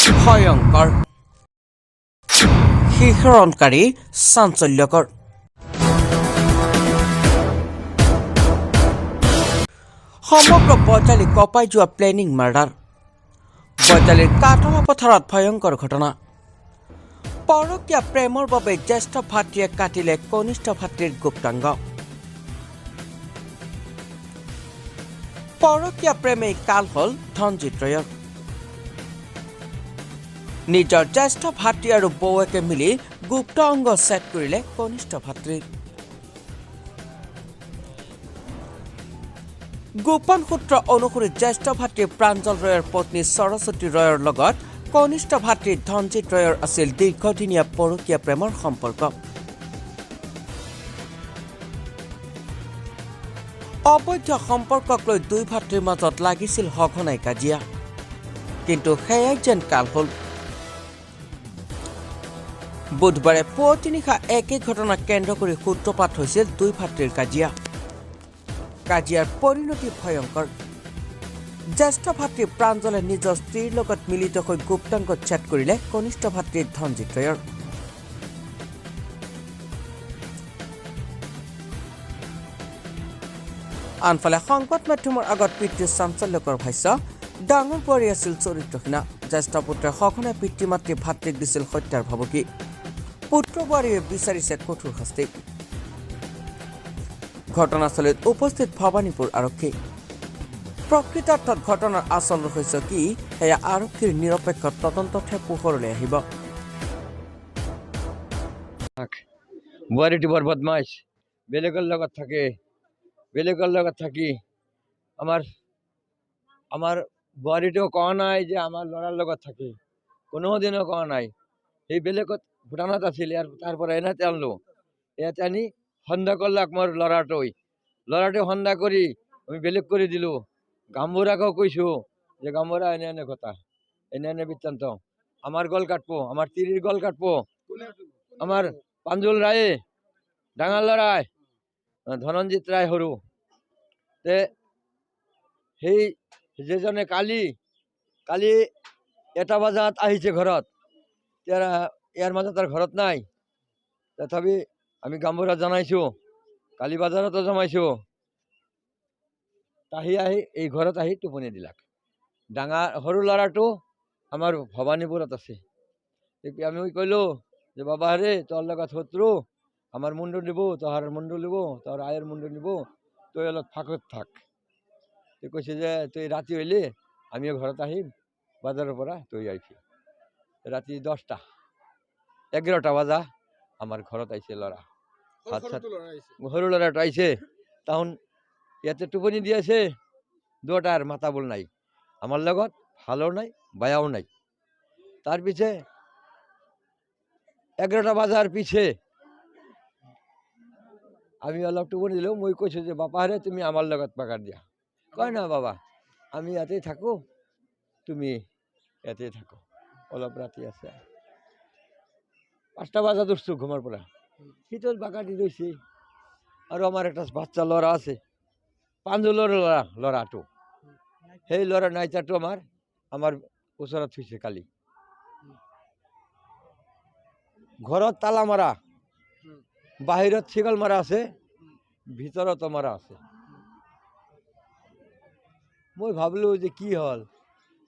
ভয়ংকৰ শিহৰণকাৰী চাঞ্চল্যকৰ সমগ্ৰ বজালী কপাই যোৱা প্লেনিং মাৰ্ডাৰ বজালীৰ কাটলা পথাৰত ভয়ংকৰ ঘটনা পৰকীয়া প্ৰেমৰ বাবে জ্যেষ্ঠ ভাতৃয়ে কাটিলে কনিষ্ঠ ভাতৃৰ গুপ্তাংগ পৰকীয়া প্ৰেমেই কাল হল ধনজিৎ ৰয়ৰ নিজৰ জ্যেষ্ঠ ভাতৃ আৰু বৌৱেকে মিলি গুপ্ত অংগ ছেট কৰিলে কনিষ্ঠ ভাতৃৰ গোপন সূত্ৰ অনুসৰি জ্যেষ্ঠ ভাতৃ প্ৰাঞ্জল ৰয়ৰ পত্নী সৰস্বতী ৰয়ৰ লগত কনিষ্ঠ ভাতৃ ধনজিৎ ৰয়ৰ আছিল দীৰ্ঘদিনীয়া পৰকীয়া প্ৰেমৰ সম্পৰ্ক অবৈধ সম্পৰ্কক লৈ দুই ভাতৃৰ মাজত লাগিছিল সঘনাই কাজিয়া কিন্তু সেয়াই যেন কাল হল বুধবাৰে পুৱতি নিশা একে ঘটনাক কেন্দ্ৰ কৰি সূত্ৰপাত হৈছিল দুই ভাতৃৰ কাজিয়াৰ পৰিণতি ভয়ংকৰ জ্যেষ্ঠ ভাতৃ প্ৰাঞ্জলে নিজৰ স্ত্ৰীৰ লগত মিলিত হৈ গুপ্তাংগত ছেট কৰিলে কনিষ্ঠ ভাতৃ ধনজিৎ ৰয়ৰ আনফালে সংবাদ মাধ্যমৰ আগত পিতৃৰ চাঞ্চল্যকৰ ভাষ্য ডাঙৰ বোৱাৰী আছিল চৰিত্ৰহীনা জ্যেষ্ঠ পুত্ৰে সঘনাই পিতৃ মাতৃ ভাতৃক দিছিল হত্যাৰ ভাবুকি পুত্ৰ বোৱাৰীয়ে বিচাৰিছে কঠোৰ শাস্তি ঘটনাস্থলীত উপস্থিত ভৱানীপুৰ আৰক্ষী প্ৰকৃতাৰ্থত ঘটনাৰ আচল ৰহস্য কি সেয়া আৰক্ষীৰ নিৰপেক্ষ তদন্ততহে পোহৰলৈ আহিব বোৱাৰীটো বৰ বদমাছ বেলেগৰ লগত থাকে বেলেগৰ লগত থাকি আমাৰ বোৱাৰীটোও কোৱা নাই যে আমাৰ ল'ৰাৰ লগত থাকে কোনোদিনো কোৱা নাই সেই বেলেগত ভূটানত আছিল তাৰ পৰা এনে আনলো ইয়াতে আনি সন্দেহ কৰলাক মোৰ ল'ৰাটোৱে সন্দেহ কৰি আমি বেলেগ কৰি দিলো গামবুঢ়াকো কৈছো যে গামবুঢ়া এনে কথা এনে বৃত্তান্ত আমাৰ গল কাটব আমাৰ তিৰিৰ গল কাটব আমাৰ প্ৰাঞ্জল ৰায়ে ডাঙৰ ল'ৰাই ধনঞ্জিত ৰায় সৰু তে সেই যেজনে কালি 1টা বজাত আহিছে ঘৰত ইয়াৰ মাজত আৰু ঘৰত নাই তথাপি আমি গামবুঢ়া জনাইছো কালি বজাৰতো জমাইছো আহি এই ঘৰত আহি টোপনি দিলাক সৰু ল'ৰাটো আমাৰ ভৱানীপুৰত আছে আমি কইলো যে বাবা হে তোৰ লগত শত্ৰু আমার মুন্ডু নিব তোহার মুন্ডু নিব তোর আয়ের মুন্ডু নিব তুই অলপ ফাঁকত থাক তুই কৈছে যে তুই রাতি হইলে আমিও ঘৰত আহিম বাজাৰেৰ পৰা তুই আইছি ৰাতি 10টা 11টা বাজা আমাৰ ঘৰত আইছে ল'ৰা সৰু ল'ৰাটো আইছে তখন ইয়াতে টোপনি দি আছে দুটার মাথা বল নাই আমার লগত ভালো নাই বায়াও নাই তার পিছে 11টা বাজার পিছে আমি অলপ টোপনি দিলো মই কৈছো যে বাপা রে তুমি আমার লগত পাকার দিয়া কয় না বাবা আমি ইয়াতেই থাকো তুমি ইয়াতেই থাকো অলপ রাতি আছে 5টা বাজা উঠছো ঘুমার পৰা শীতল বাগাটি ৰয়েছে আৰ আমাৰ একটা বাচ্চা ল'ৰা আছে প্ৰাঞ্জলৰ ল'ৰাটো সেই ল'ৰা নাইটাটো আমাৰ ওচৰত থৈছে কালি ঘৰত তালা মাৰা বাহিৰত ছিগল মাৰা আছে ভিতৰতো মাৰা আছে মই ভাবলো যে কি হল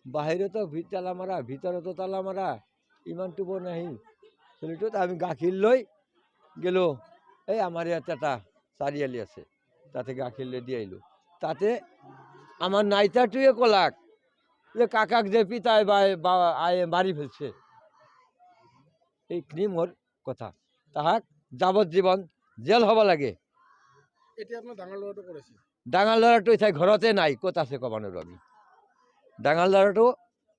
বাহিৰতো তালা মাৰা ভিতৰতো তালা মাৰা ইমান টোপনি আহিল চলিটোত আমি গাখীৰ লৈ গেলো এই আমাৰ ইয়াত এটা চাৰিআলি আছে তাতে গাখীৰ লৈ দি আহিলো তাতে আমাৰ নাইটাটোৱে কলাক যে কাকাক যে পিতাই মাৰি ফেলছে এইখিনি মোৰ কথা তাহাক যাবজ্জীবন জেল হব লাগে ডাঙৰ ল'ৰাটো এতিয়া ঘৰতে নাই ক'ত আছে ক'ব নোৱাৰো আমি ডাঙৰ ল'ৰাটো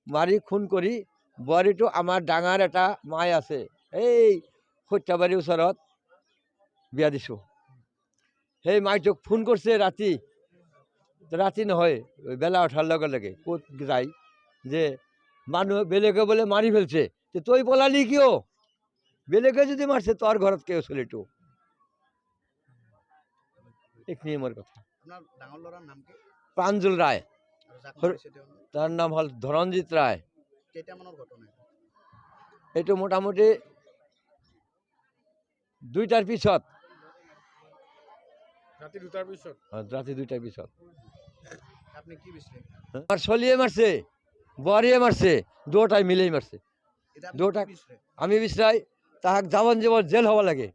মাৰি খুন কৰি বোৱাৰীটো আমাৰ ডাঙৰ এটা মাই আছে এই সত্যাবাৰীৰ ওচৰত বিয়া দিছো সেই মাইটোক ফোন করছে রাতি নহয় বেলা ওঠার লগে লগে ক'ত যায় যে মানুহ বেলেগে বলে মারি ফেলছে তুই পলালি কিয় বেলেগে যদি মারছে তোর ঘরত কেউ চলিটো এইখিনি আমার কথা প্ৰাঞ্জল ৰায় তাৰ নাম হল ধনঞ্জিত ৰায় কেইটা মানৰ ঘটনা এইটো? এইটো মোটামুটি 2টাৰ পিছত, ৰাতি 2টাৰ পিছত ৰাতি 2টাৰ পিছত। আপনি কি বিচাৰে? আমাৰ চলিয়ে মাৰছে, বৰিয়ে মাৰছে, দুটাই মিলেই মাৰছে। এটা আপনি দুটা কি বিচাৰে? আমি বিচাই তাহাক যাবন জীবন জেল হওয়া লাগে।